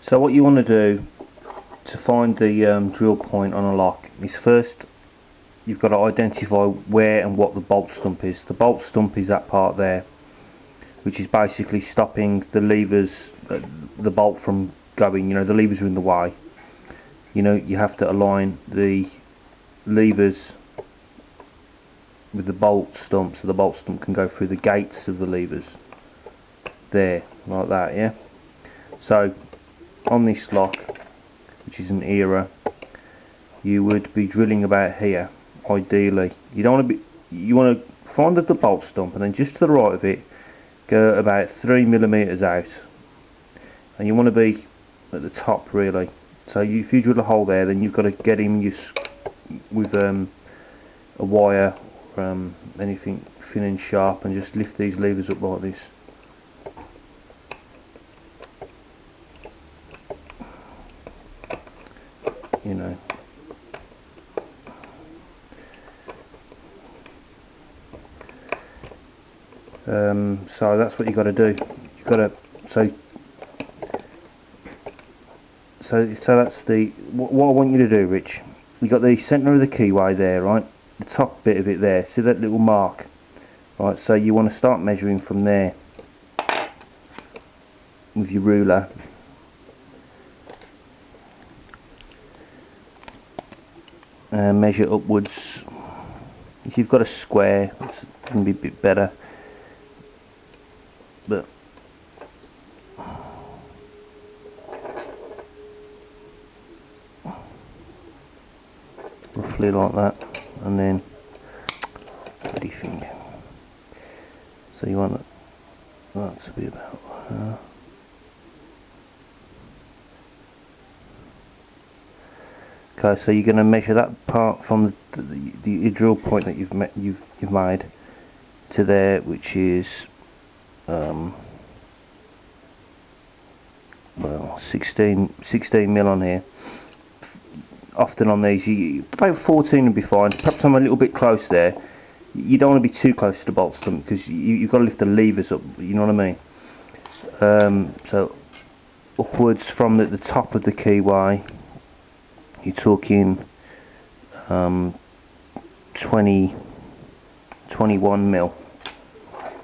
So what you want to do to find the drill point on a lock is first you've got to identify where and what the bolt stump is. The bolt stump is that part there, which is basically stopping the levers, the bolt from going. You know, the levers are in the way. You know, you have to align the levers with the bolt stump so the bolt stump can go through the gates of the levers there, like that. Yeah, so on this lock, which is an era, you would be drilling about here ideally. You don't want to be, you want to find the bolt stump and then just to the right of it go about 3mm out, and you want to be at the top really. So if you drill a hole there, then you've got to get in with a wire, anything thin and sharp, and just lift these levers up like this. You know. So that's what you got to do. You've got to so that's the what I want you to do, Rich. You got the centre of the keyway there, right? The top bit of it there. See that little mark, right? So you want to start measuring from there with your ruler. Measure upwards. If you've got a square, it's going to be a bit better, but roughly like that, and then what do you think? So you want that to be about okay, so you're going to measure that part from the drill point that you've made to there, which is well 16 mil on here. Often on these, about 14 would be fine. Perhaps I'm a little bit close there. You don't want to be too close to the bolt stump because you've got to lift the levers up. You know what I mean? So upwards from the top of the keyway, you're talking 21 mil.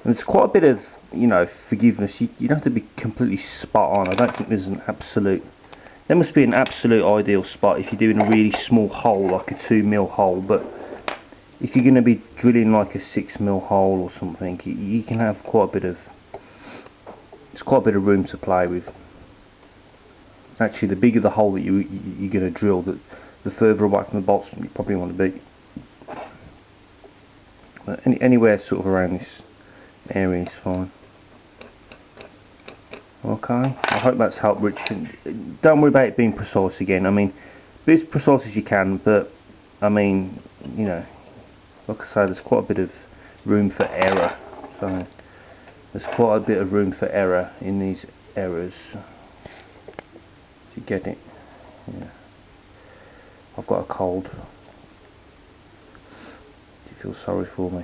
And it's quite a bit of, you know, forgiveness. You don't have to be completely spot on. I don't think there's an absolute. There must be an absolute ideal spot if you're doing a really small hole, like a 2mm hole. But if you're going to be drilling like a 6mm hole or something, you can have quite a bit of. It's quite a bit of room to play with. Actually, the bigger the hole that you're going to drill, the further away from the bolts you probably want to be. But anywhere sort of around this area is fine. Okay, I hope that's helped, Rich. Don't worry about it being precise again. I mean, be as precise as you can, but I mean, you know, like I say, there's quite a bit of room for error. So there's quite a bit of room for error in these errors. You get it? Yeah. I've got a cold. Do you feel sorry for me?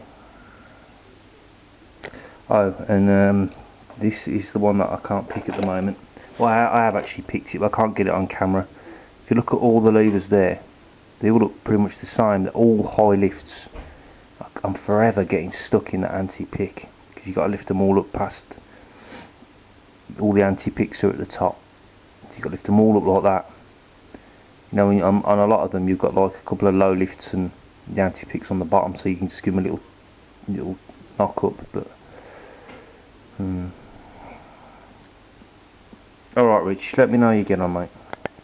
Oh, and this is the one that I can't pick at the moment. Well, I have actually picked it, but I can't get it on camera. If you look at all the levers there, they all look pretty much the same. They're all high lifts. I'm forever getting stuck in the anti-pick because you've got to lift them all up past. All the anti-picks are at the top. So you've got to lift them all up like that. You know, on a lot of them, you've got like a couple of low lifts and the anti-picks on the bottom, so you can just give them a little knock up. But alright, Rich, let me know how you get on, mate.